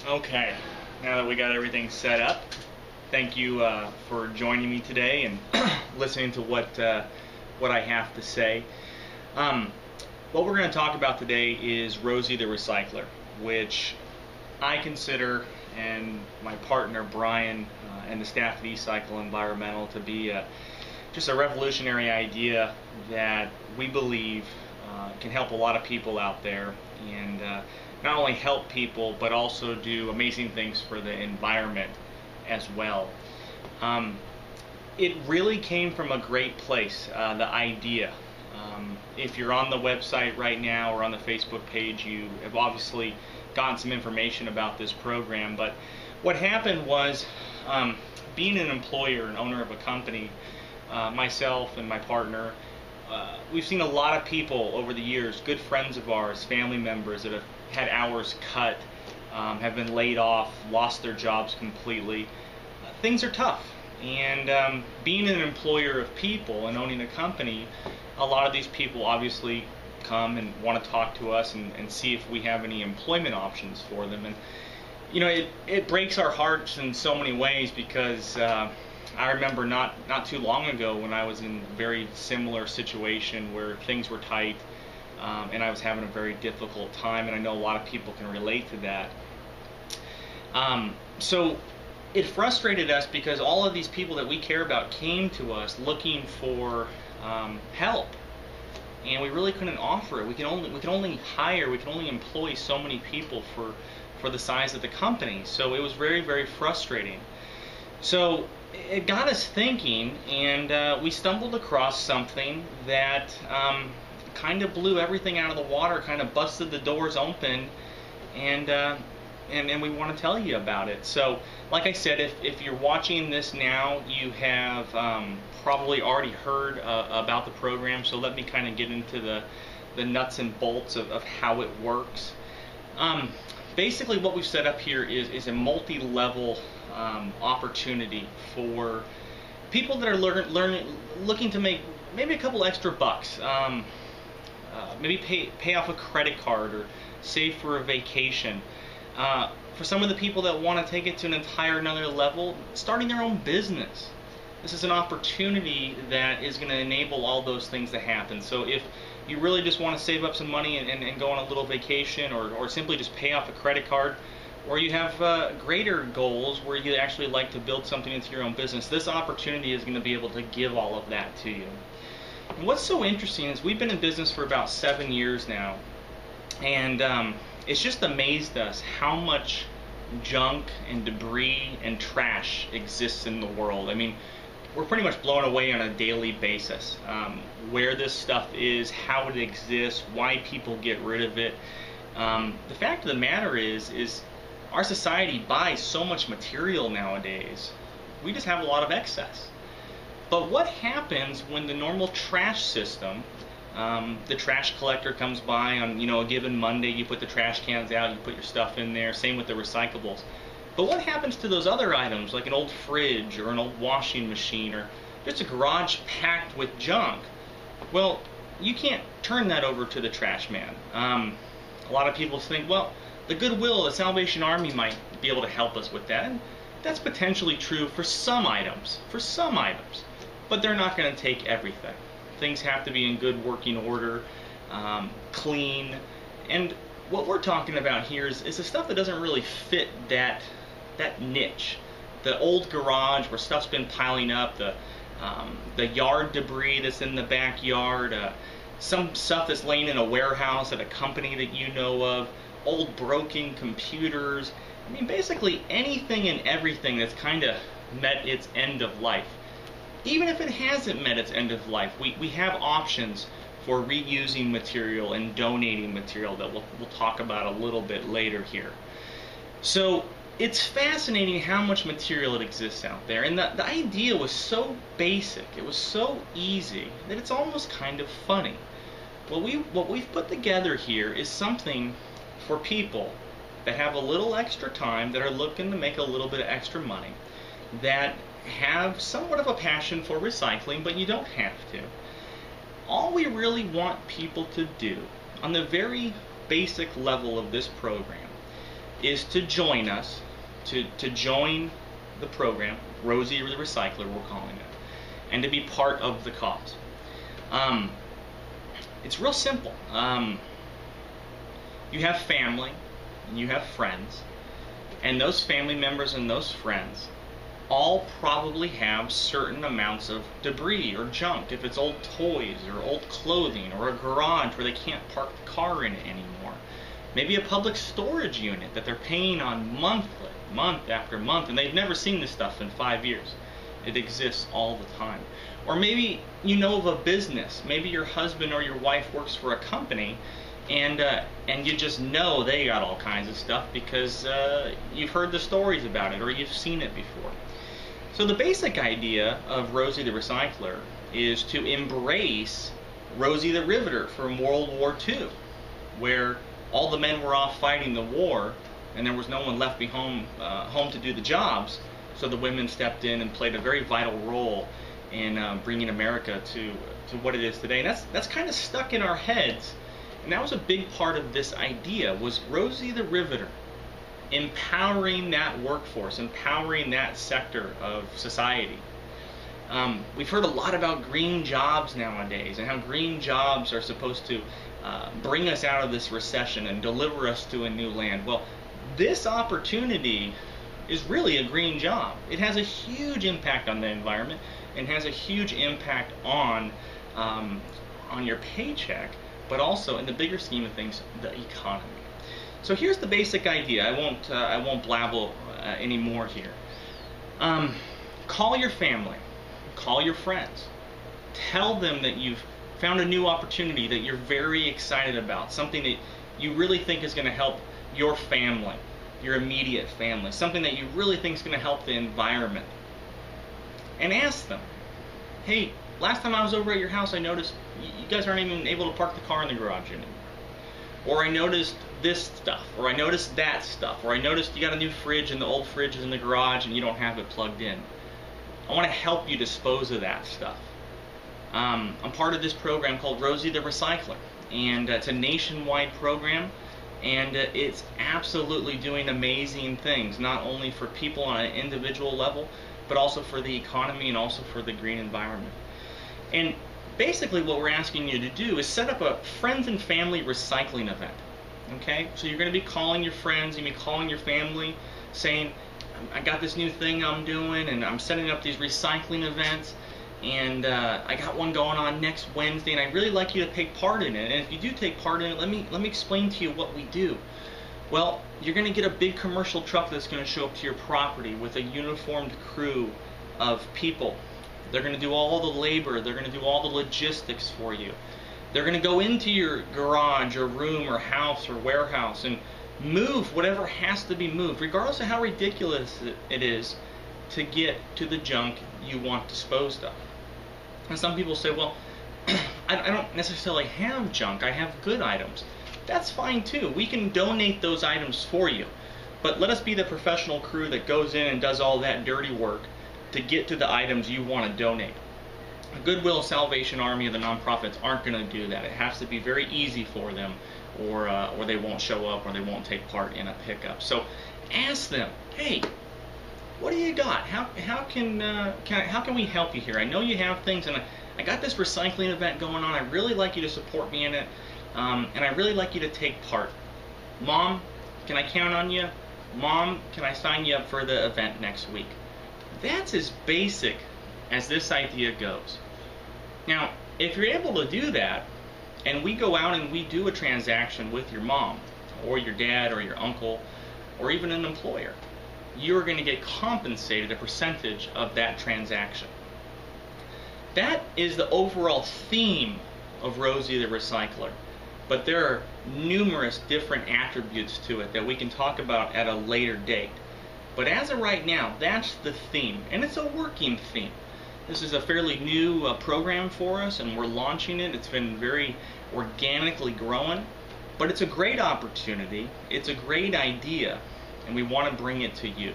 Okay, now that we got everything set up, thank you for joining me today and listening to what I have to say. Um, what we're going to talk about today is Rosie the Recycler, which I consider, and my partner Brian and the staff at eCycle Environmental, to be just a revolutionary idea that we believe can help a lot of people out there, and not only help people but also do amazing things for the environment as well. It really came from a great place, the idea. If you're on the website right now or on the Facebook page, you have obviously gotten some information about this program. But what happened was, being an employer and owner of a company, myself and my partner, we've seen a lot of people over the years, good friends of ours, family members, that have had hours cut, have been laid off, lost their jobs completely. Things are tough. And being an employer of people and owning a company, a lot of these people obviously come and want to talk to us and see if we have any employment options for them. And you know, it breaks our hearts in so many ways, because I remember not too long ago when I was in a very similar situation where things were tight, and I was having a very difficult time, and I know a lot of people can relate to that. So it frustrated us because all of these people that we care about came to us looking for help, and we really couldn't offer it. We can only hire, we can only employ so many people for the size of the company. So it was very, very frustrating. So it got us thinking, and we stumbled across something that kind of blew everything out of the water, kind of busted the doors open, and we want to tell you about it. So, like I said, if you're watching this now, you have probably already heard about the program. So let me kind of get into the nuts and bolts of how it works. Basically, what we've set up here is a multi-level opportunity for people that are looking to make maybe a couple extra bucks. Maybe pay off a credit card or save for a vacation. For some of the people that want to take it to an entire another level, starting their own business. This is an opportunity that is going to enable all those things to happen. So if you really just want to save up some money and go on a little vacation, or simply just pay off a credit card, or you have greater goals where you actually like to build something into your own business, this opportunity is going to be able to give all of that to you. And what's so interesting is we've been in business for about 7 years now, and it's just amazed us how much junk and debris and trash exists in the world. I mean, we're pretty much blown away on a daily basis, where this stuff is, how it exists, why people get rid of it. The fact of the matter is our society buys so much material nowadays, we just have a lot of excess. But what happens when the normal trash system, the trash collector comes by on a given Monday, you put the trash cans out, you put your stuff in there, same with the recyclables. But what happens to those other items, like an old fridge or an old washing machine or just a garage packed with junk? Well, you can't turn that over to the trash man. A lot of people think, well, the Goodwill, the Salvation Army might be able to help us with that. And that's potentially true for some items, but they're not going to take everything. Things have to be in good working order, clean, and what we're talking about here is the stuff that doesn't really fit that niche. The old garage where stuff's been piling up, the yard debris that's in the backyard, some stuff that's laying in a warehouse at a company that you know of, old broken computers. I mean, basically anything and everything that's kind of met its end of life. Even if it hasn't met its end of life, we have options for reusing material and donating material that we'll talk about a little bit later here. So it's fascinating how much material it exists out there, and the idea was so basic, it was so easy, that it's almost kind of funny. What we've put together here is something for people that have a little extra time, that are looking to make a little bit of extra money, that have somewhat of a passion for recycling, but you don't have to. All we really want people to do on the very basic level of this program is to join us, to join the program, Rosie the Recycler, we're calling it, and to be part of the cause. It's real simple. You have family, and you have friends, and those family members and those friends all probably have certain amounts of debris or junk. If it's old toys or old clothing or a garage where they can't park the car in it anymore. Maybe a public storage unit that they're paying on monthly, month after month, and they've never seen this stuff in 5 years. It exists all the time. Or maybe you know of a business. Maybe your husband or your wife works for a company, and you just know they got all kinds of stuff because you've heard the stories about it or you've seen it before. So the basic idea of Rosie the Recycler is to embrace Rosie the Riveter from World War II, where all the men were off fighting the war and there was no one left home to do the jobs, so the women stepped in and played a very vital role in bringing America to what it is today. And that's kind of stuck in our heads, and that was a big part of this idea, was Rosie the Riveter, empowering that workforce, empowering that sector of society. We've heard a lot about green jobs nowadays and how green jobs are supposed to bring us out of this recession and deliver us to a new land. Well, this opportunity is really a green job. It has a huge impact on the environment and has a huge impact on your paycheck, but also in the bigger scheme of things, the economy. So here's the basic idea. I won't blabble anymore here. Call your family, call your friends, tell them that you've found a new opportunity that you're very excited about, something that you really think is going to help your family, your immediate family, something that you really think is going to help the environment. And ask them, hey, last time I was over at your house, I noticed you guys aren't even able to park the car in the garage anymore. Or I noticed this stuff, or I noticed that stuff, or I noticed you got a new fridge and the old fridge is in the garage and you don't have it plugged in. I want to help you dispose of that stuff. I'm part of this program called Rosie the Recycler, and it's a nationwide program, and it's absolutely doing amazing things, not only for people on an individual level, but also for the economy and also for the green environment. And basically what we're asking you to do is set up a friends and family recycling event. Okay, so you're going to be calling your friends, you're going to be calling your family, saying, I got this new thing I'm doing, and I'm setting up these recycling events, and I got one going on next Wednesday, and I'd really like you to take part in it. And if you do take part in it, let me explain to you what we do. Well, you're going to get a big commercial truck that's going to show up to your property with a uniformed crew of people. They're going to do all the labor, they're going to do all the logistics for you. They're going to go into your garage or room or house or warehouse and move whatever has to be moved, regardless of how ridiculous it is, to get to the junk you want disposed of. And some people say, well, I don't necessarily have junk, I have good items. That's fine too. We can donate those items for you. But let us be the professional crew that goes in and does all that dirty work to get to the items you want to donate. Goodwill, Salvation Army, and the nonprofits aren't going to do that. It has to be very easy for them, or they won't show up, or they won't take part in a pickup. So ask them, hey, what do you got? How can we help you here? I know you have things, and I got this recycling event going on. I'd really like you to support me in it, and I'd really like you to take part. Mom, can I count on you? Mom, can I sign you up for the event next week? That's as basic as this idea goes. Now, if you're able to do that, and we go out and we do a transaction with your mom, or your dad, or your uncle, or even an employer, you're going to get compensated a percentage of that transaction. That is the overall theme of Rosie the Recycler, but there are numerous different attributes to it that we can talk about at a later date. But as of right now, that's the theme, and it's a working theme. This is a fairly new program for us, and we're launching it. It's been very organically growing, but it's a great opportunity. It's a great idea, and we want to bring it to you.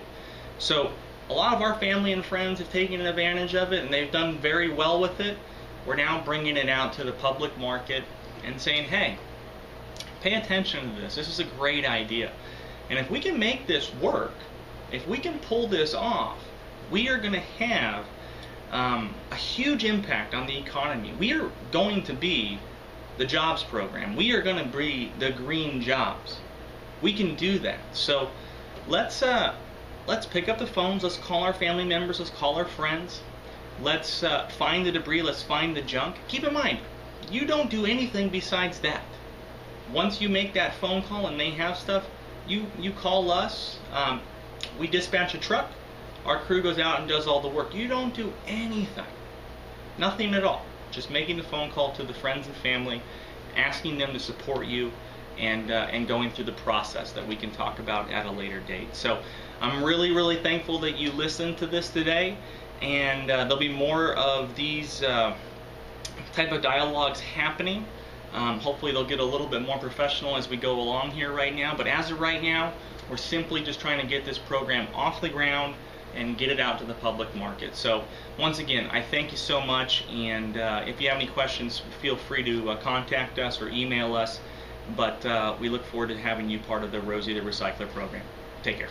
So a lot of our family and friends have taken advantage of it, and they've done very well with it. We're now bringing it out to the public market and saying, hey, pay attention to this. This is a great idea. And if we can make this work, if we can pull this off, we are going to have a huge impact on the economy. We are going to be the jobs program. We are going to be the green jobs. We can do that. So let's pick up the phones. Let's call our family members. Let's call our friends. Let's find the debris. Let's find the junk. Keep in mind, you don't do anything besides that. Once you make that phone call and they have stuff, you call us. We dispatch a truck. Our crew goes out and does all the work. You don't do anything. Nothing at all. Just making the phone call to the friends and family, asking them to support you, and going through the process that we can talk about at a later date. So I'm really, really thankful that you listened to this today, and there'll be more of these type of dialogues happening. Hopefully they'll get a little bit more professional as we go along here right now, but as of right now, we're simply just trying to get this program off the ground and get it out to the public market. So once again, I thank you so much, and if you have any questions, feel free to contact us or email us, but we look forward to having you part of the Rosie the Recycler program. Take care.